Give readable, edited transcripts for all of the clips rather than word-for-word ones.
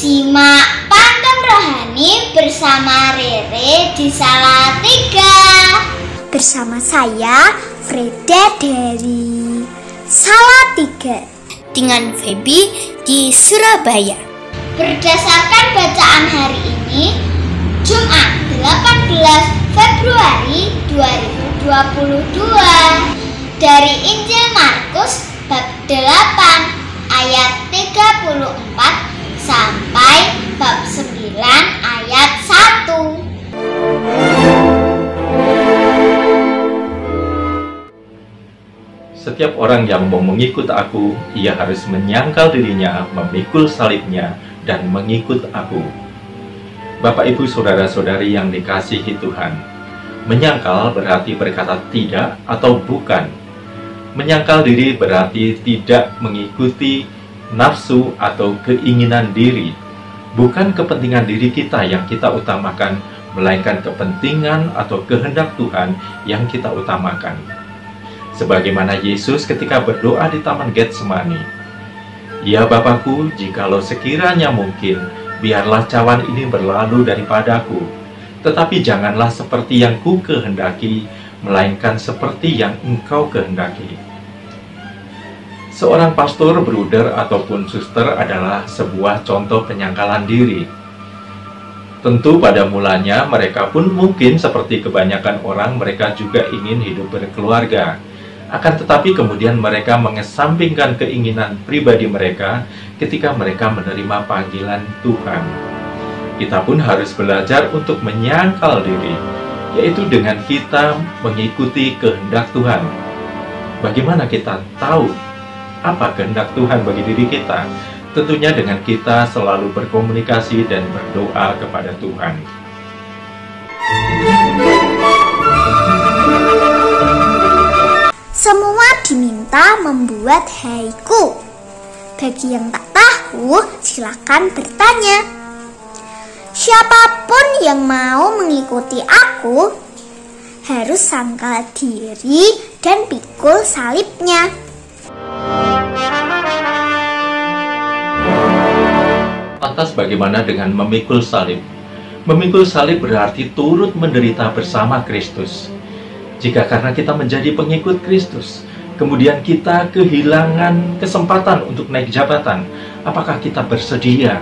Simak Pantun Rohani bersama Rere di Salatiga. Bersama saya, Freda dari Salatiga. Dengan Feby di Surabaya. Berdasarkan bacaan hari ini, Jumat 18 Februari 2022, dari Injil Markus bab 8 ayat 34 sampai bab 9 ayat 1. Setiap orang yang mau mengikut aku, ia harus menyangkal dirinya, memikul salibnya, dan mengikut aku. Bapak, Ibu, Saudara-saudari yang dikasihi Tuhan, menyangkal berarti berkata tidak atau bukan. Menyangkal diri berarti tidak mengikuti nafsu atau keinginan diri. Bukan kepentingan diri kita yang kita utamakan, melainkan kepentingan atau kehendak Tuhan yang kita utamakan. Sebagaimana Yesus ketika berdoa di Taman Getsemani, "Ya Bapakku, jikalau sekiranya mungkin, biarlah cawan ini berlalu daripadaku, tetapi janganlah seperti yang ku kehendaki, melainkan seperti yang Engkau kehendaki." Seorang pastor, bruder, ataupun suster adalah sebuah contoh penyangkalan diri. Tentu pada mulanya mereka pun mungkin seperti kebanyakan orang, mereka juga ingin hidup berkeluarga. Akan tetapi kemudian mereka mengesampingkan keinginan pribadi mereka ketika mereka menerima panggilan Tuhan. Kita pun harus belajar untuk menyangkal diri, yaitu dengan kita mengikuti kehendak Tuhan. Bagaimana kita tahu apa kehendak Tuhan bagi diri kita? Tentunya dengan kita selalu berkomunikasi dan berdoa kepada Tuhan. Semua diminta membuat haiku. Bagi yang tak tahu, silakan bertanya. Siapapun yang mau mengikuti aku harus sangkal diri dan pikul salibnya. Lantas bagaimana dengan memikul salib? Memikul salib berarti turut menderita bersama Kristus. Jika karena kita menjadi pengikut Kristus, kemudian kita kehilangan kesempatan untuk naik jabatan, apakah kita bersedia?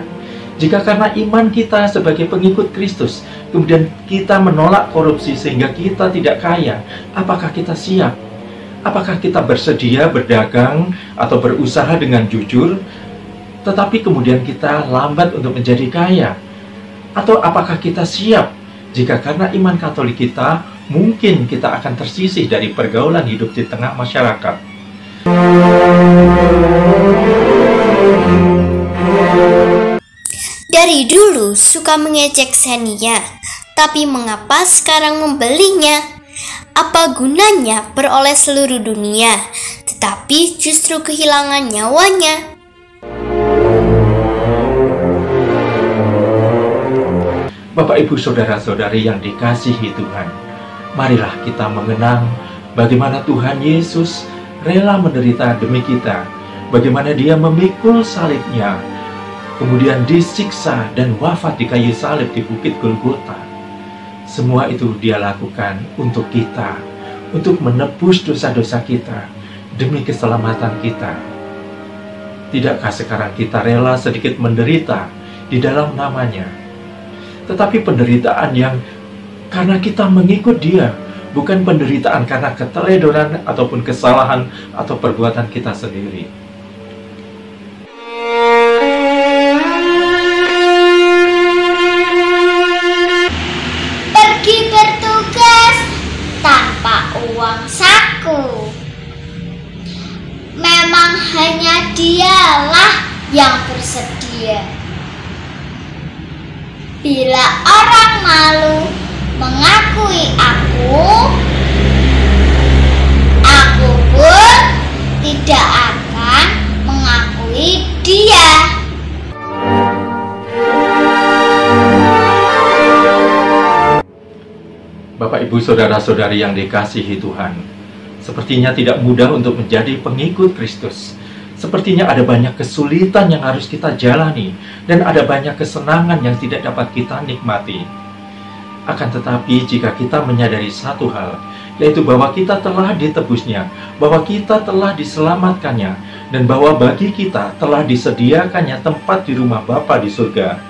Jika karena iman kita sebagai pengikut Kristus, kemudian kita menolak korupsi sehingga kita tidak kaya, apakah kita siap? Apakah kita bersedia berdagang atau berusaha dengan jujur, tetapi kemudian kita lambat untuk menjadi kaya? Atau apakah kita siap jika karena iman Katolik kita, mungkin kita akan tersisih dari pergaulan hidup di tengah masyarakat? Dari dulu suka mengejek Xenia, tapi mengapa sekarang membelinya? Apa gunanya beroleh seluruh dunia, tetapi justru kehilangan nyawanya? Bapak, Ibu, Saudara-saudari yang dikasihi Tuhan, marilah kita mengenang bagaimana Tuhan Yesus rela menderita demi kita, bagaimana Dia memikul salibnya, kemudian disiksa dan wafat di kayu salib di Bukit Golgota. Semua itu Dia lakukan untuk kita, untuk menebus dosa-dosa kita, demi keselamatan kita. Tidakkah sekarang kita rela sedikit menderita di dalam namanya? Tetapi penderitaan yang karena kita mengikut Dia, bukan penderitaan karena keteledoran ataupun kesalahan atau perbuatan kita sendiri. Pergi bertugas tanpa uang saku. Memang hanya Dialah yang bersedia. Bila orang malu mengakui aku pun tidak akan mengakui dia. Bapak, Ibu, Saudara-saudari yang dikasihi Tuhan, sepertinya tidak mudah untuk menjadi pengikut Kristus. Sepertinya ada banyak kesulitan yang harus kita jalani, dan ada banyak kesenangan yang tidak dapat kita nikmati. Akan tetapi jika kita menyadari satu hal, yaitu bahwa kita telah ditebusnya, bahwa kita telah diselamatkannya, dan bahwa bagi kita telah disediakannya tempat di rumah Bapa di surga,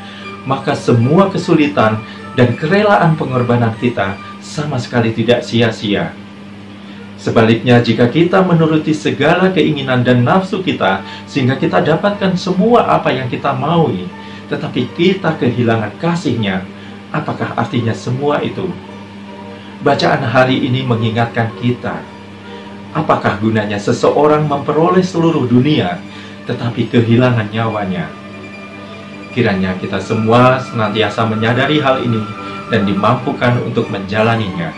maka semua kesulitan dan kerelaan pengorbanan kita sama sekali tidak sia-sia. Sebaliknya, jika kita menuruti segala keinginan dan nafsu kita, sehingga kita dapatkan semua apa yang kita maui, tetapi kita kehilangan kasih-Nya, apakah artinya semua itu? Bacaan hari ini mengingatkan kita, apakah gunanya seseorang memperoleh seluruh dunia, tetapi kehilangan nyawanya? Kiranya kita semua senantiasa menyadari hal ini dan dimampukan untuk menjalaninya.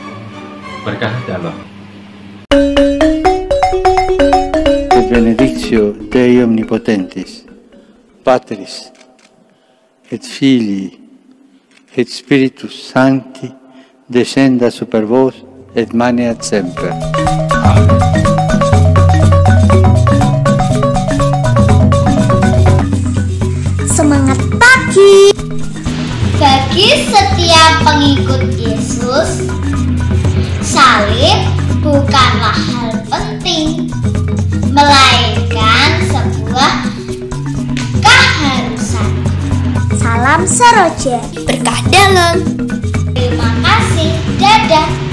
Berkah dalam. Benedictio Dei Omnipotentis, Patris, et Filii, et Spiritus Sancti, descenda super vos, et maneat semper. Amen. Semangat pagi! Bagi setiap pengikut Yesus, salib bukanlah hal penting, melainkan sebuah keharusan. Salam Seroja. Berkah dalam. Terima kasih, dadah.